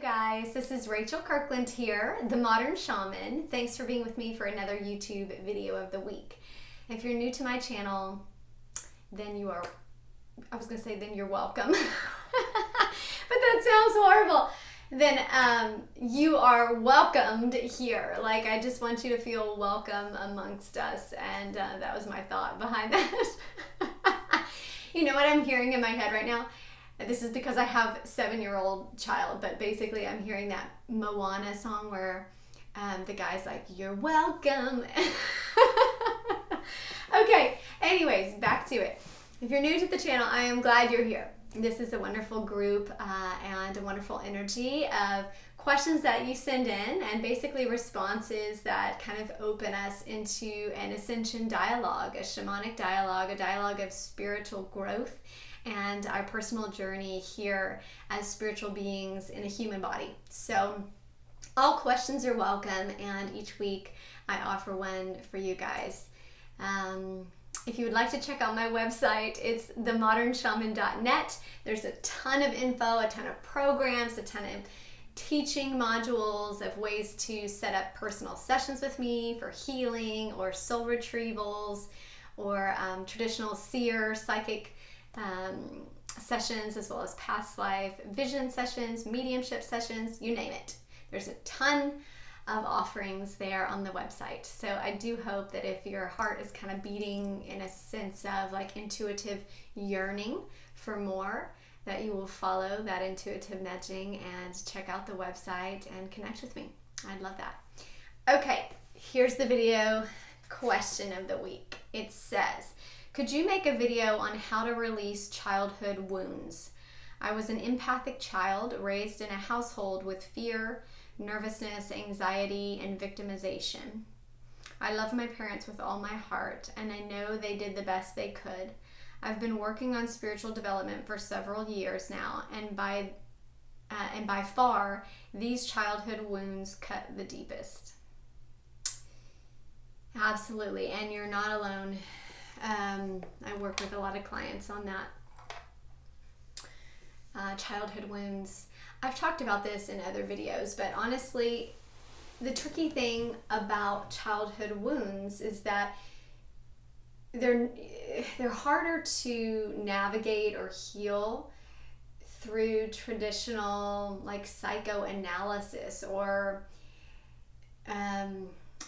guys, this is Rachel Kirkland here, the Modern Shaman. Thanks for being with me for another YouTube video of the week. If you're new to my channel, then you're welcome. But that sounds horrible. Then you are welcomed here. Like, I just want you to feel welcome amongst us, and that was my thought behind that. You know what I'm hearing in my head right now? This is because I have a 7-year-old child, but basically I'm hearing that Moana song where the guy's like, "You're welcome." Okay, anyways, back to it. If you're new to the channel, I am glad you're here. This is a wonderful group and a wonderful energy of questions that you send in, and basically responses that kind of open us into an ascension dialogue, a shamanic dialogue, a dialogue of spiritual growth and our personal journey here as spiritual beings in a human body. So all questions are welcome, and each week I offer one for you guys. If you would like to check out my website, it's themodernshaman.net. There's a ton of info, a ton of programs, a ton of teaching modules of ways to set up personal sessions with me for healing or soul retrievals or traditional seer, psychic sessions, as well as past life vision sessions, mediumship sessions, you name it. There's a ton of offerings there on the website. So I do hope that if your heart is kind of beating in a sense of like intuitive yearning for more, that you will follow that intuitive nudging and check out the website and connect with me. I'd love that. Okay, here's the video question of the week. It says, could you make a video on how to release childhood wounds? I was an empathic child raised in a household with fear, nervousness, anxiety, and victimization. I love my parents with all my heart, and I know they did the best they could. I've been working on spiritual development for several years now, and by far, these childhood wounds cut the deepest. Absolutely, and you're not alone. I work with a lot of clients on that. Childhood wounds. I've talked about this in other videos, but honestly, the tricky thing about childhood wounds is that they're harder to navigate or heal through traditional like psychoanalysis or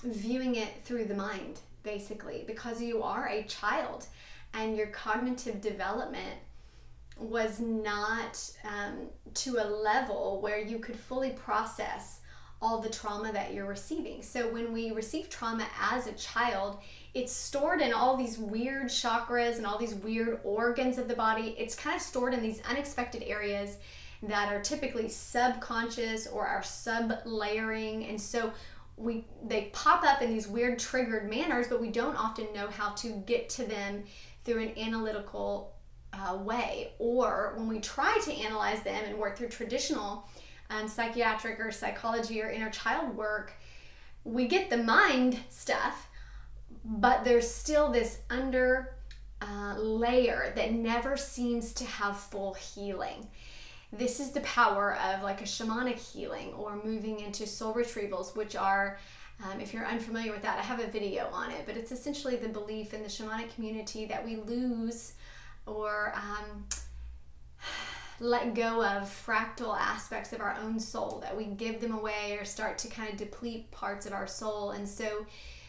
viewing it through the mind, basically, because you are a child and your cognitive development was not to a level where you could fully process all the trauma that you're receiving. So when we receive trauma as a child, it's stored in all these weird chakras and all these weird organs of the body. It's kind of stored in these unexpected areas that are typically subconscious or are sub-layering, and so they pop up in these weird triggered manners, but we don't often know how to get to them through an analytical way, or when we try to analyze them and work through traditional psychiatric or psychology or inner child work, we get the mind stuff, but there's still this under layer that never seems to have full healing. This is the power of like a shamanic healing or moving into soul retrievals, which are, if you're unfamiliar with that, I have a video on it, but it's essentially the belief in the shamanic community that we lose or let go of fractal aspects of our own soul, that we give them away or start to kind of deplete parts of our soul. And so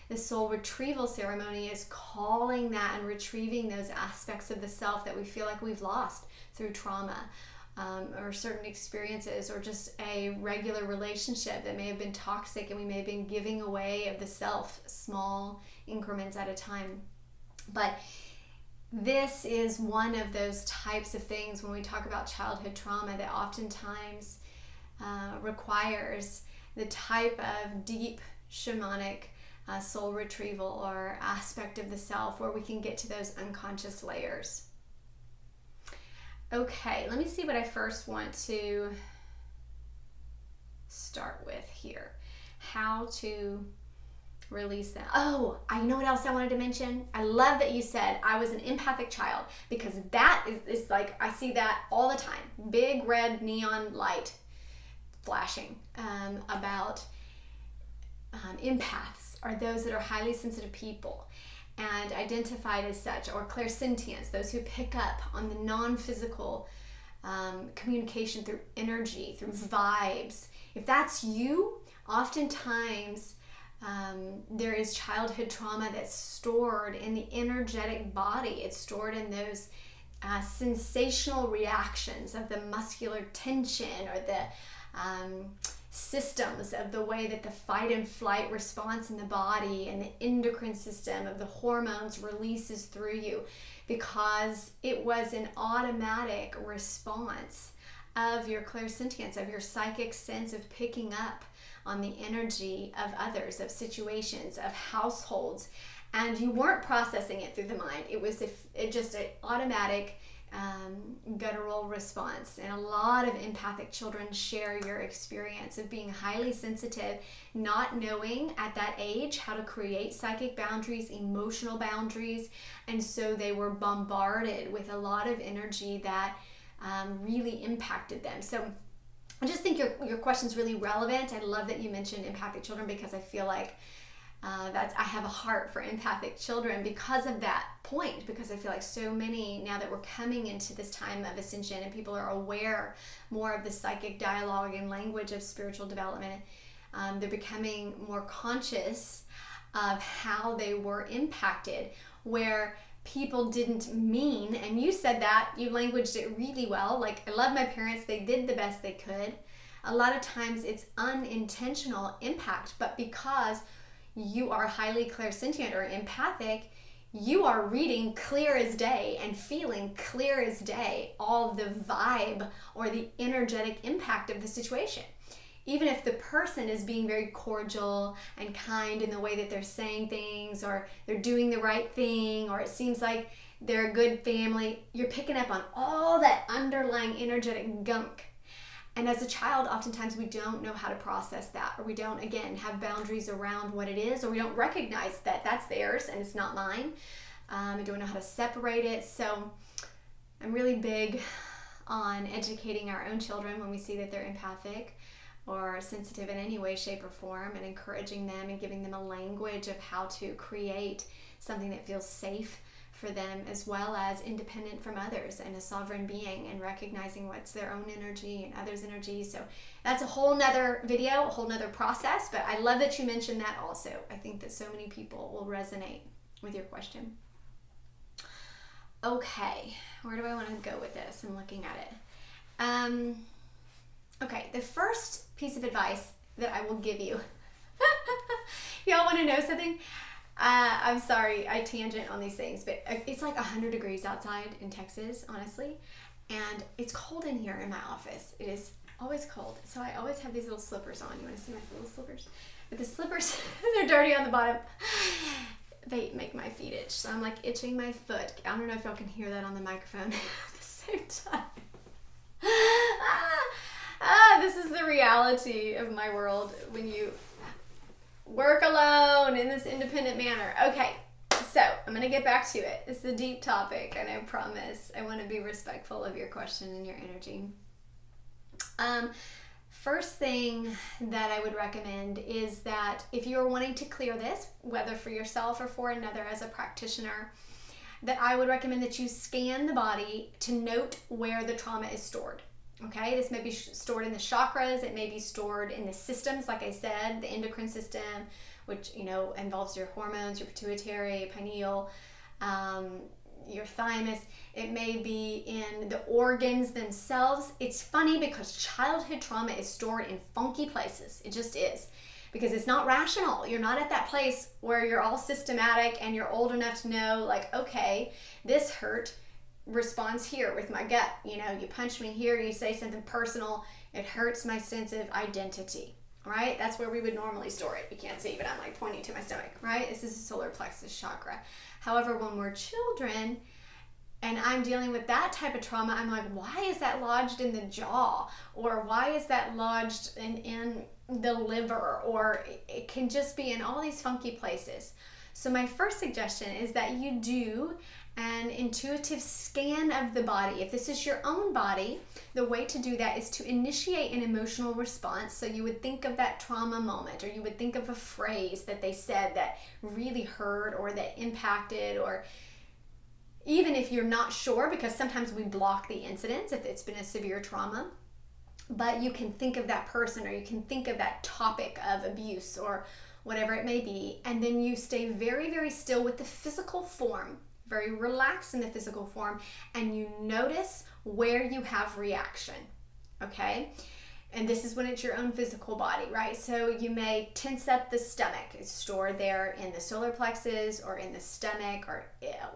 the soul retrieval ceremony is calling that and retrieving those aspects of the self that we feel like we've lost through trauma or certain experiences, or just a regular relationship that may have been toxic and we may have been giving away of the self, small increments at a time. But this is one of those types of things when we talk about childhood trauma that oftentimes requires the type of deep shamanic soul retrieval or aspect of the self where we can get to those unconscious layers. Okay, let me see what I first want to start with here. How to release that. Oh, I know what else I wanted to mention. I love that you said I was an empathic child, because that is like, I see that all the time. Big red neon light flashing about empaths are those that are highly sensitive people and identified as such, or clairsentients, those who pick up on the non-physical communication through energy, through vibes. If that's you, oftentimes there is childhood trauma that's stored in the energetic body. It's stored in those sensational reactions of the muscular tension, or the systems of the way that the fight and flight response in the body and the endocrine system of the hormones releases through you, because it was an automatic response of your clairsentience, of your psychic sense of picking up on the energy of others, of situations, of households, and you weren't processing it through the mind. It was just an automatic guttural response. And a lot of empathic children share your experience of being highly sensitive, not knowing at that age how to create psychic boundaries, emotional boundaries, and so they were bombarded with a lot of energy that really impacted them. So I just think your question's really relevant. I love that you mentioned empathic children, because I feel like I have a heart for empathic children because of that point, because I feel like so many, now that we're coming into this time of ascension and people are aware more of the psychic dialogue and language of spiritual development, they're becoming more conscious of how they were impacted, where people didn't mean, and you said that, you languaged it really well, like, I love my parents, they did the best they could. A lot of times it's unintentional impact, but because you are highly clairsentient or empathic, you are reading clear as day and feeling clear as day all the vibe or the energetic impact of the situation. Even if the person is being very cordial and kind in the way that they're saying things, or they're doing the right thing, or it seems like they're a good family, you're picking up on all that underlying energetic gunk. And as a child, oftentimes we don't know how to process that, or we don't, again, have boundaries around what it is, or we don't recognize that that's theirs and it's not mine. I don't know how to separate it. So I'm really big on educating our own children when we see that they're empathic or sensitive in any way, shape, or form, and encouraging them and giving them a language of how to create something that feels safe for them, as well as independent from others and a sovereign being, and recognizing what's their own energy and others' energy. So that's a whole nother video, a whole nother process, but I love that you mentioned that also. I think that so many people will resonate with your question. Okay, where do I want to go with this? I'm looking at it. Okay, the first piece of advice that I will give you. Y'all want to know something? I'm sorry, I tangent on these things, but it's like 100 degrees outside in Texas, honestly, and it's cold in here in my office. It is always cold, so I always have these little slippers on. You want to see my little slippers? But the slippers, they're dirty on the bottom. They make my feet itch, so I'm like itching my foot. I don't know if y'all can hear that on the microphone at the same time. This is the reality of my world when you work alone in this independent manner. Okay, so I'm going to get back to it. It's a deep topic, and I promise I want to be respectful of your question and your energy. First thing that I would recommend is that if you're wanting to clear this, whether for yourself or for another as a practitioner, that I would recommend that you scan the body to note where the trauma is stored. Okay, this may be stored in the chakras, it may be stored in the systems, like I said, the endocrine system, which, you know, involves your hormones, your pituitary, pineal, your thymus. It may be in the organs themselves. It's funny because childhood trauma is stored in funky places. It just is. Because it's not rational. You're not at that place where you're all systematic and you're old enough to know, like, okay, this hurt responds here with my gut. You know, you punch me here, you say something personal, it hurts my sense of identity, right? That's where we would normally store it. You can't see, but I'm like pointing to my stomach, right? This is the solar plexus chakra. However, when we're children and I'm dealing with that type of trauma, I'm like, why is that lodged in the jaw? Or why is that lodged in the liver? Or it can just be in all these funky places. So my first suggestion is that you do an intuitive scan of the body. If this is your own body, the way to do that is to initiate an emotional response. So you would think of that trauma moment, or you would think of a phrase that they said that really hurt or that impacted, or even if you're not sure, because sometimes we block the incidents if it's been a severe trauma, but you can think of that person, or you can think of that topic of abuse or whatever it may be, and then you stay very, very still with the physical form, very relaxed in the physical form, and you notice where you have reaction, okay? And this is when it's your own physical body, right? So you may tense up the stomach. It's stored there in the solar plexus or in the stomach or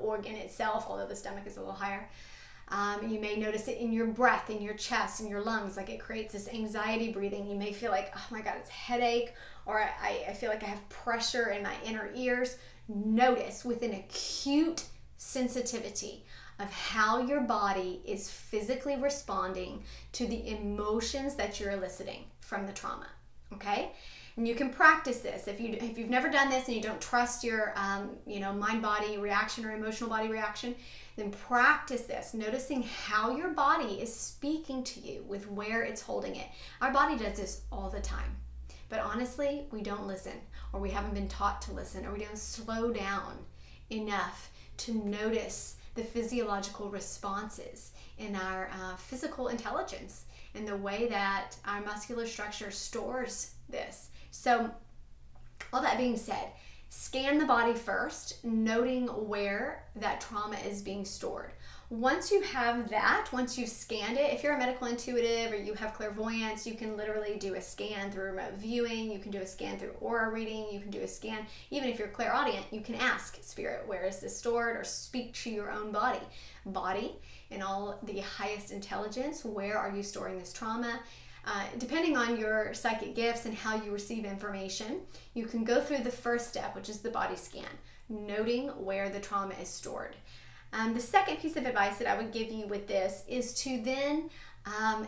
organ itself, although the stomach is a little higher. You may notice it in your breath, in your chest, in your lungs, like it creates this anxiety breathing. You may feel like, oh my God, it's headache, or I feel like I have pressure in my inner ears. Notice with an acute sensitivity of how your body is physically responding to the emotions that you're eliciting from the trauma, okay? And you can practice this. If you've never done this and you don't trust your mind-body reaction or emotional body reaction, then practice this, noticing how your body is speaking to you with where it's holding it. Our body does this all the time. But honestly, we don't listen, or we haven't been taught to listen, or we don't slow down enough to notice the physiological responses in our physical intelligence and the way that our muscular structure stores this. So all that being said, scan the body first, noting where that trauma is being stored. Once you have that, once you've scanned it, if you're a medical intuitive or you have clairvoyance, you can literally do a scan through remote viewing, you can do a scan through aura reading, you can do a scan, even if you're clairaudient, you can ask spirit, where is this stored, or speak to your own body in all the highest intelligence, where are you storing this trauma? Depending on your psychic gifts and how you receive information, you can go through the first step, which is the body scan, noting where the trauma is stored. The second piece of advice that I would give you with this is to then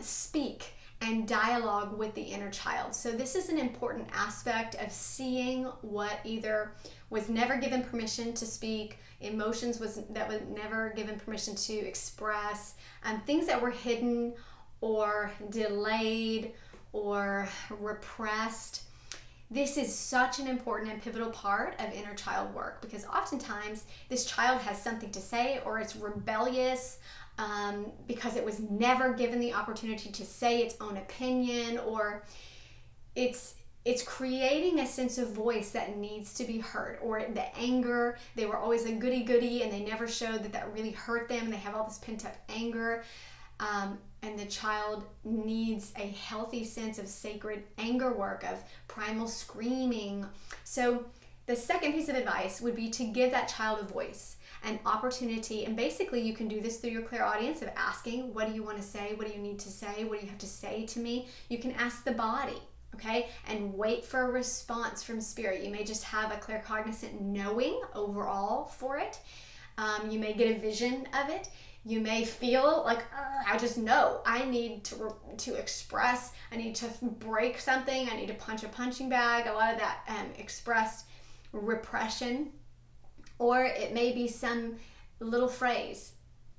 speak and dialogue with the inner child. So this is an important aspect of seeing what either was never given permission to speak, emotions that was never given permission to express, things that were hidden or delayed or repressed. This is such an important and pivotal part of inner child work, because oftentimes this child has something to say, or it's rebellious because it was never given the opportunity to say its own opinion, or it's creating a sense of voice that needs to be heard, or the anger. They were always a goody-goody and they never showed that really hurt them, and they have all this pent-up anger. And the child needs a healthy sense of sacred anger work, of primal screaming. So the second piece of advice would be to give that child a voice, an opportunity. And basically you can do this through your clairaudience of asking, what do you want to say? What do you need to say? What do you have to say to me? You can ask the body, okay? And wait for a response from spirit. You may just have a claircognizant knowing overall for it. You may get a vision of it. You may feel like, I just know I need to express, I need to break something, I need to punch a punching bag, a lot of that expressed repression. Or it may be some little phrase,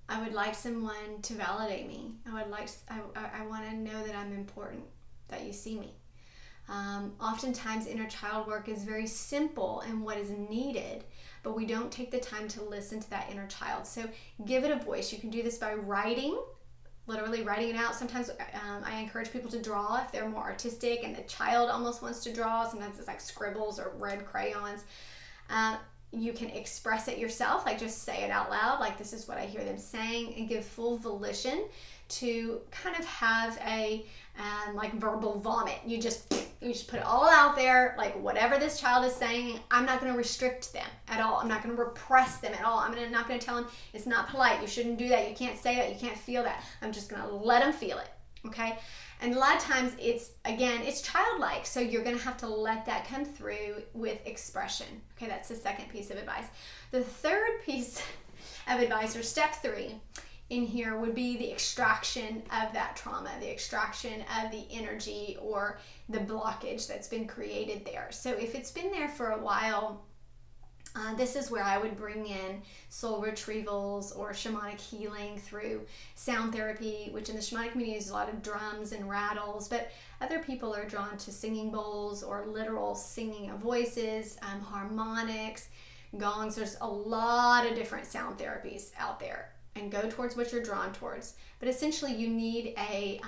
I would like someone to validate me. I want to know that I'm important, that you see me. Oftentimes inner child work is very simple in what is needed, but we don't take the time to listen to that inner child. So give it a voice. You can do this by writing, literally writing it out. Sometimes I encourage people to draw if they're more artistic and the child almost wants to draw. Sometimes it's like scribbles or red crayons. You can express it yourself, like just say it out loud, like this is what I hear them saying, and give full volition to kind of have a like verbal vomit. You just put it all out there, like whatever this child is saying, I'm not going to restrict them at all. I'm not going to repress them at all. I'm not going to tell them it's not polite, you shouldn't do that, you can't say that, you can't feel that. I'm just going to let them feel it, okay? And a lot of times it's childlike, so you're going to have to let that come through with expression. Okay, that's the second piece of advice. The third piece of advice, or step 3 in here, would be the extraction of that trauma, the extraction of the energy or the blockage that's been created there. So if it's been there for a while, This is where I would bring in soul retrievals or shamanic healing through sound therapy, which in the shamanic community is a lot of drums and rattles, but other people are drawn to singing bowls or literal singing of voices, harmonics, gongs. There's a lot of different sound therapies out there, and go towards what you're drawn towards. But essentially you need a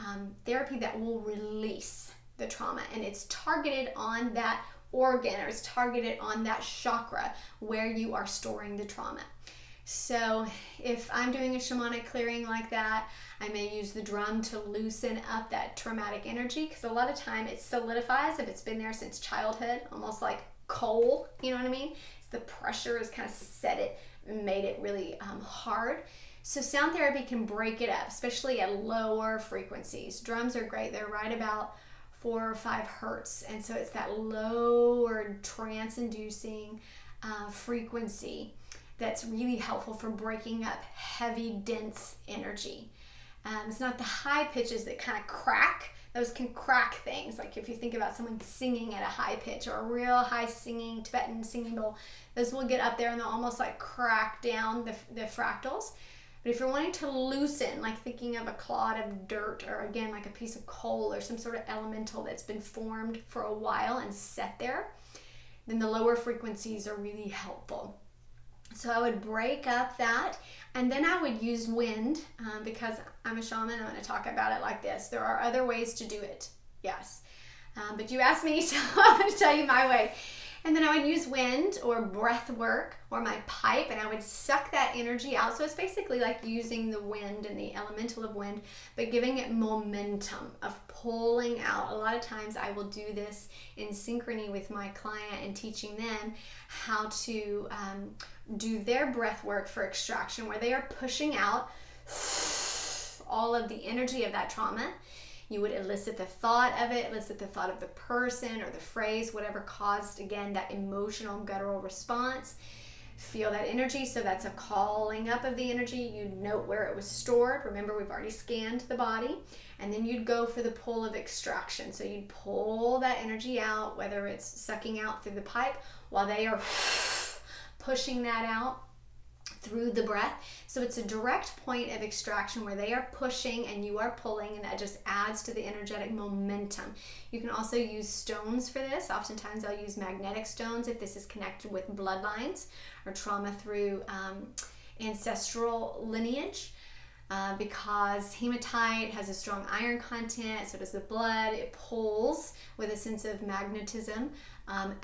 therapy that will release the trauma, and it's targeted on that organ, or it's targeted on that chakra where you are storing the trauma. So if I'm doing a shamanic clearing like that, I may use the drum to loosen up that traumatic energy, because a lot of time it solidifies if it's been there since childhood, almost like coal, you know what I mean? The pressure has kind of set it and made it really hard. So sound therapy can break it up, especially at lower frequencies. Drums are great. They're right about 4 or 5 hertz, and so it's that lower trance-inducing frequency that's really helpful for breaking up heavy, dense energy. It's not the high pitches that kind of crack. Those can crack things. Like if you think about someone singing at a high pitch, or a real high singing Tibetan singing bowl, those will get up there and they'll almost like crack down the fractals. But if you're wanting to loosen, like thinking of a clod of dirt, or again like a piece of coal or some sort of elemental that's been formed for a while and set there, then the lower frequencies are really helpful. So I would break up that, and then I would use wind, because I'm a shaman. I'm going to talk about it like this. There are other ways to do it, yes. But you asked me, so I'm going to tell you my way. And then I would use wind or breath work or my pipe, and I would suck that energy out. So it's basically like using the wind and the elemental of wind, but giving it momentum of pulling out. A lot of times I will do this in synchrony with my client and teaching them how to do their breath work for extraction, where they are pushing out all of the energy of that trauma. You would elicit the thought of it, elicit the thought of the person or the phrase, whatever caused, again, that emotional guttural response. Feel that energy. So that's a calling up of the energy. You'd note where it was stored. Remember, we've already scanned the body. And then you'd go for the pull of extraction. So you'd pull that energy out, whether it's sucking out through the pipe while they are pushing that out through the breath. So it's a direct point of extraction where they are pushing and you are pulling, and that just adds to the energetic momentum. You can also use stones for this. Oftentimes I'll use magnetic stones if this is connected with bloodlines or trauma through ancestral lineage, because hematite has a strong iron content, so does the blood. It pulls with a sense of magnetism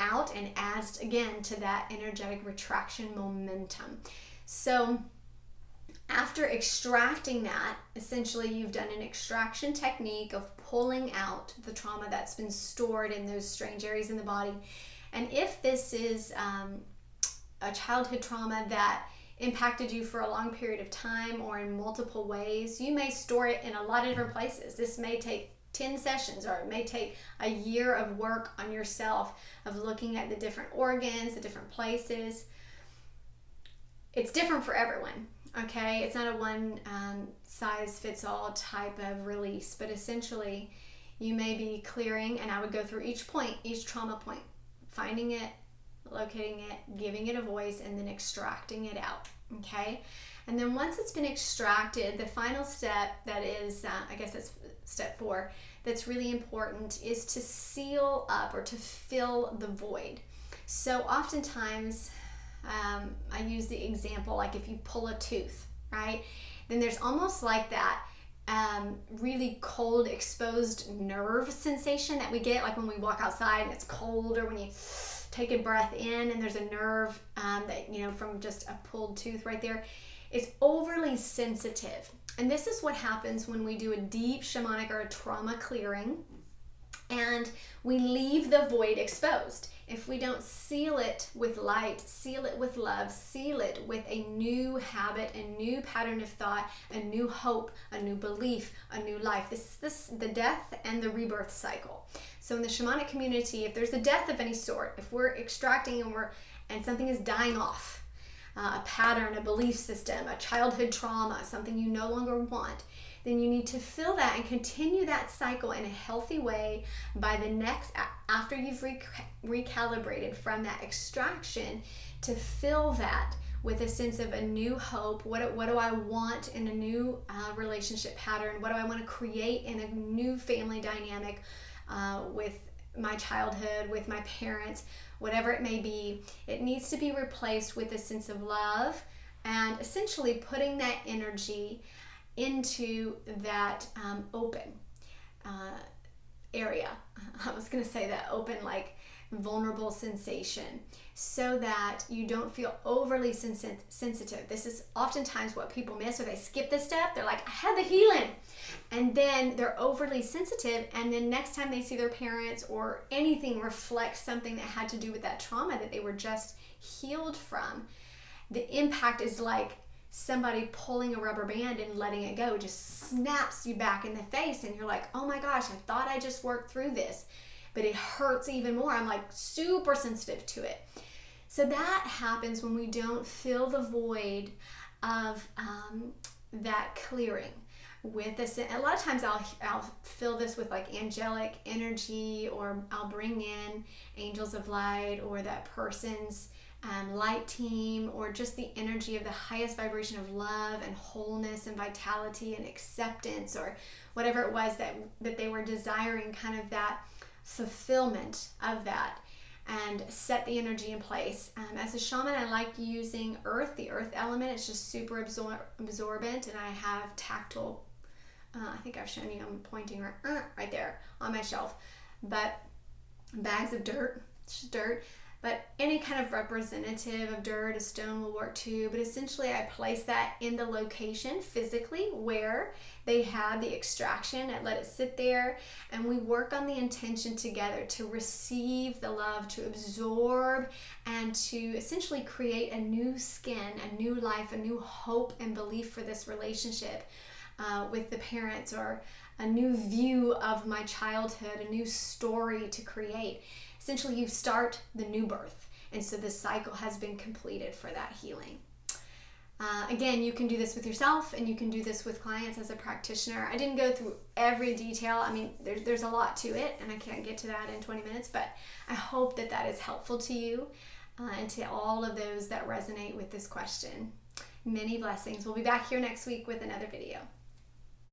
out and adds again to that energetic retraction momentum. So after extracting that, essentially you've done an extraction technique of pulling out the trauma that's been stored in those strange areas in the body. And if this is a childhood trauma that impacted you for a long period of time or in multiple ways, you may store it in a lot of different places. This may take 10 sessions, or it may take a year of work on yourself of looking at the different organs, the different places. It's different for everyone, okay? It's not a one size fits all type of release, but essentially you may be clearing, and I would go through each point, each trauma point, finding it, locating it, giving it a voice, and then extracting it out, okay? And then once it's been extracted, the final step that is, I guess that's step 4, that's really important, is to seal up or to fill the void. So oftentimes, I use the example like if you pull a tooth, right? Then there's almost like that really cold exposed nerve sensation that we get like when we walk outside and it's cold, or when you take a breath in and there's a nerve that, you know, from just a pulled tooth right there. It's overly sensitive. And this is what happens when we do a deep shamanic or a trauma clearing and we leave the void exposed. If we don't seal it with light, seal it with love, seal it with a new habit, a new pattern of thought, a new hope, a new belief, a new life. This is the death and the rebirth cycle. So in the shamanic community, if there's a death of any sort, if we're extracting and something is dying off, a pattern, a belief system, a childhood trauma, something you no longer want, then you need to fill that and continue that cycle in a healthy way by the next, after you've recalibrated from that extraction, to fill that with a sense of a new hope. What do I want in a new relationship pattern? What do I want to create in a new family dynamic with my childhood, with my parents, whatever it may be? It needs to be replaced with a sense of love, and essentially putting that energy into that open area. I was going to say that open, like vulnerable sensation, so that you don't feel overly sensitive. This is oftentimes what people miss, or they skip this step. They're like, I had the healing, and then they're overly sensitive, and then next time they see their parents or anything reflects something that had to do with that trauma that they were just healed from, the impact is like somebody pulling a rubber band and letting it go. It just snaps you back in the face, and you're like, oh my gosh, I thought I just worked through this, but it hurts even more. I'm like super sensitive to it. So that happens when we don't fill the void of that clearing with this. A lot of times I'll fill this with like angelic energy, or I'll bring in angels of light, or that person's light team, or just the energy of the highest vibration of love and wholeness and vitality and acceptance, or whatever it was that they were desiring, kind of that fulfillment of that, and set the energy in place. As a shaman, I like using earth, the earth element. It's just super absorbent, and I have tactile, I think I've shown you, I'm pointing right there on my shelf, but bags of dirt, it's just dirt. But any kind of representative of dirt, a stone will work too. But essentially I place that in the location physically where they had the extraction. I let it sit there, and we work on the intention together to receive the love, to absorb, and to essentially create a new skin, a new life, a new hope and belief for this relationship with the parents, or a new view of my childhood, a new story to create. Essentially, you start the new birth, and so the cycle has been completed for that healing. Again, you can do this with yourself, and you can do this with clients as a practitioner. I didn't go through every detail. I mean, there's a lot to it, and I can't get to that in 20 minutes, but I hope that that is helpful to you and to all of those that resonate with this question. Many blessings. We'll be back here next week with another video.